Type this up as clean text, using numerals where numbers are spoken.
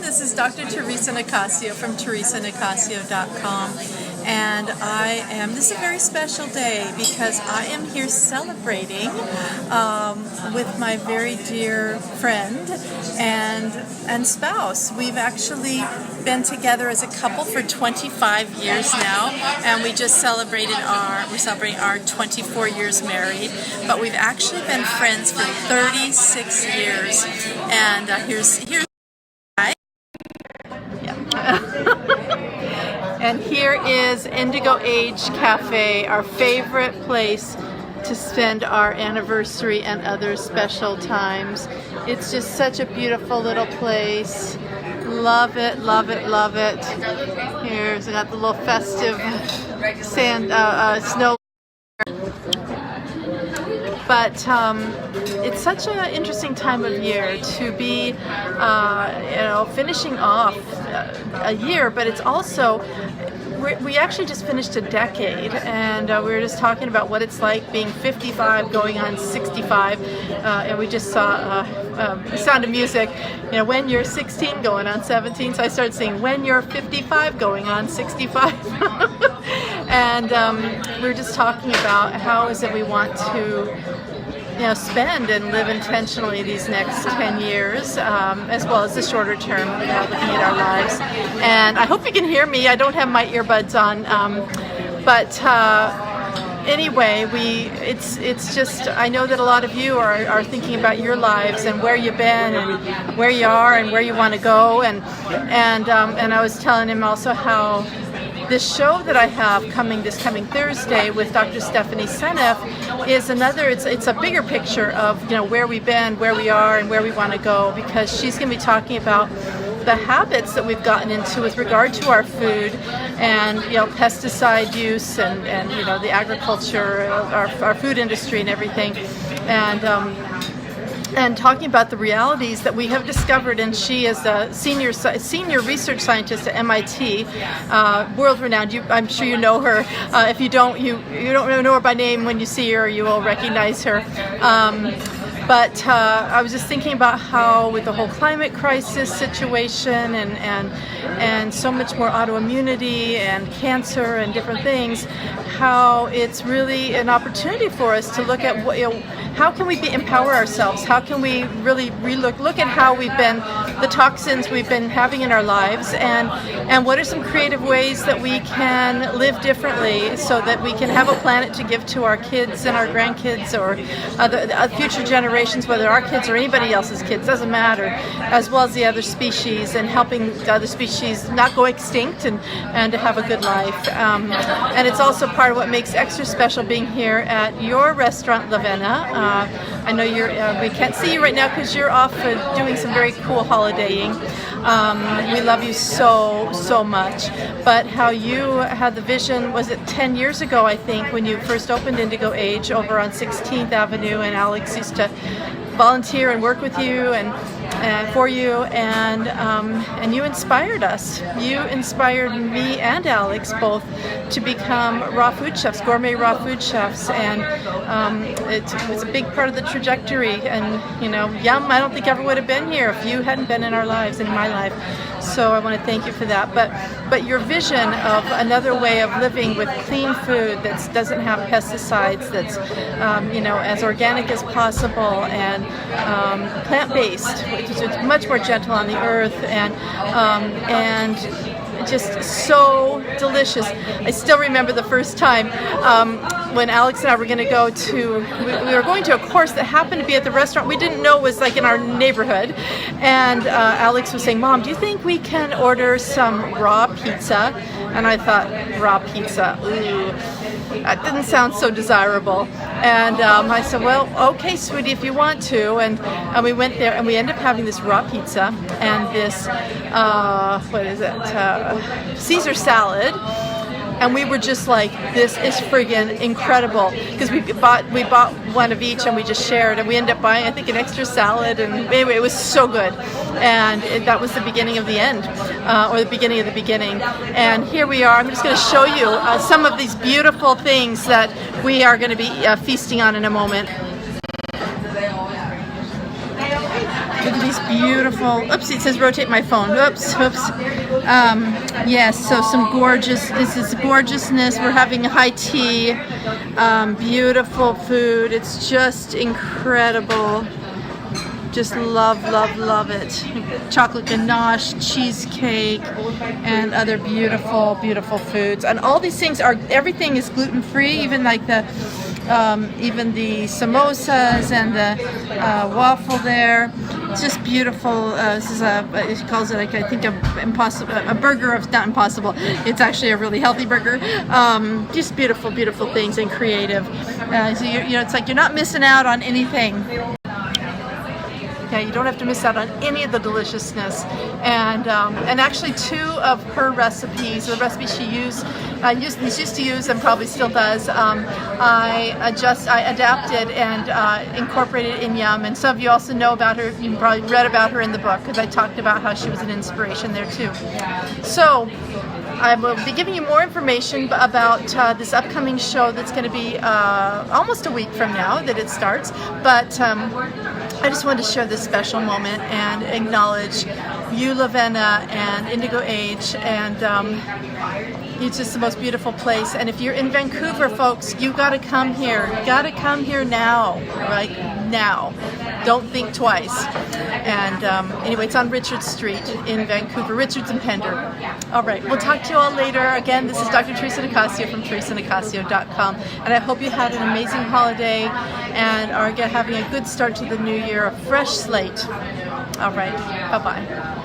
This is Dr. Theresa Nicassio from theresanicassio.com, and this is a very special day because I am here celebrating with my very dear friend and spouse. We've actually been together as a couple for 25 years now, and we're celebrating our 24 years married, but we've actually been friends for 36 years, and here's and here is Indigo Age Cafe, our favorite place to spend our anniversary and other special times. It's just such a beautiful little place. Love it, love it, love it. Here's got the little festive snow. But it's such an interesting time of year to be, finishing off a year, but it's also, we actually just finished a decade, and we were just talking about what it's like being 55 going on 65, and we just saw Sound of Music, when you're 16 going on 17, so I started singing when you're 55 going on 65. And we were just talking about how is it we want to spend and live intentionally these next 10 years, as well as the shorter term, looking at our lives. And I hope you can hear me. I don't have my earbuds on, but anyway, it's just, I know that a lot of you are thinking about your lives and where you've been and where you are and where you want to go. And I was telling him also how this show that I have this coming Thursday with Dr. Stephanie Seneff is another, it's a bigger picture of where we've been, where we are, and where we want to go, because she's going to be talking about the habits that we've gotten into with regard to our food and pesticide use and the agriculture, our food industry and everything, and talking about the realities that we have discovered. And she is a senior research scientist at MIT, world-renowned. I'm sure you know her. If you don't, you don't know her by name. When you see her, you will recognize her. But I was just thinking about how, with the whole climate crisis situation and so much more autoimmunity and cancer and different things, how it's really an opportunity for us to look at how can we empower ourselves? How can we really look at how we've been, the toxins we've been having in our lives, and what are some creative ways that we can live differently so that we can have a planet to give to our kids and our grandkids, or the future generations, whether our kids or anybody else's kids, doesn't matter, as well as the other species, and helping the other species not go extinct and to have a good life. And it's also part of what makes extra special being here at your restaurant, Lovena. I know we can't see you right now because you're off doing some very cool holidaying. We love you so much. But how you had the vision, was it 10 years ago, I think, when you first opened Indigo Age over on 16th Avenue, and Alex used to volunteer and work with you and for you, and you inspired us. You inspired me and Alex both to become raw food chefs, gourmet raw food chefs, and it was a big part of the trajectory. And Yum, I don't think ever would have been here if you hadn't been in our lives and in my life. So I want to thank you for that. But your vision of another way of living with clean food that doesn't have pesticides, that's as organic as possible, and plant-based, which is much more gentle on the earth, and just so delicious. I still remember the first time when Alex and I were going to go to, we were going to a course that happened to be at the restaurant we didn't know was like in our neighborhood, and Alex was saying, "Mom, do you think we can order some raw pizza?" And I thought, raw pizza, ooh, that didn't sound so desirable. And I said, "Well, okay, sweetie, if you want to." And we went there, and we ended up having this raw pizza and this, Caesar salad. And we were just like, this is friggin' incredible, because we bought one of each and we just shared, and we ended up buying, I think, an extra salad, and anyway, it was so good. And that was the beginning of the end, or the beginning of the beginning. And here we are. I'm just going to show you some of these beautiful things that we are going to be feasting on in a moment. Look at these beautiful, oops, it says rotate my phone, oops. Yes, so this is gorgeousness. We're having high tea, beautiful food. It's just incredible. Just love, love, love it. Chocolate ganache, cheesecake, and other beautiful, beautiful foods. And all these things everything is gluten-free, even like even the samosas and the waffle there. It's just beautiful. This is he calls it like, I think, a burger of, not impossible. It's actually a really healthy burger. Just beautiful, beautiful things and creative. So it's like you're not missing out on anything. Yeah, you don't have to miss out on any of the deliciousness. And actually 2 of her recipes, the recipes she used to use and probably still does, I adapted and incorporated in Yum. And some of you also know about her. You probably read about her in the book because I talked about how she was an inspiration there too. So I will be giving you more information about this upcoming show that's going to be almost a week from now that it starts. But I just wanted to share this special moment and acknowledge you, Lovena, and Indigo Age, and it's just the most beautiful place. And if you're in Vancouver, folks, you got to come here. You got to come here now, right now. Don't think twice. And anyway, it's on Richard Street in Vancouver, Richards and Pender. All right, we'll talk to you all later. Again, this is Dr. Theresa Nicassio from theresanicassio.com, and I hope you had an amazing holiday and are having a good start to the new year, a fresh slate. All right, bye-bye.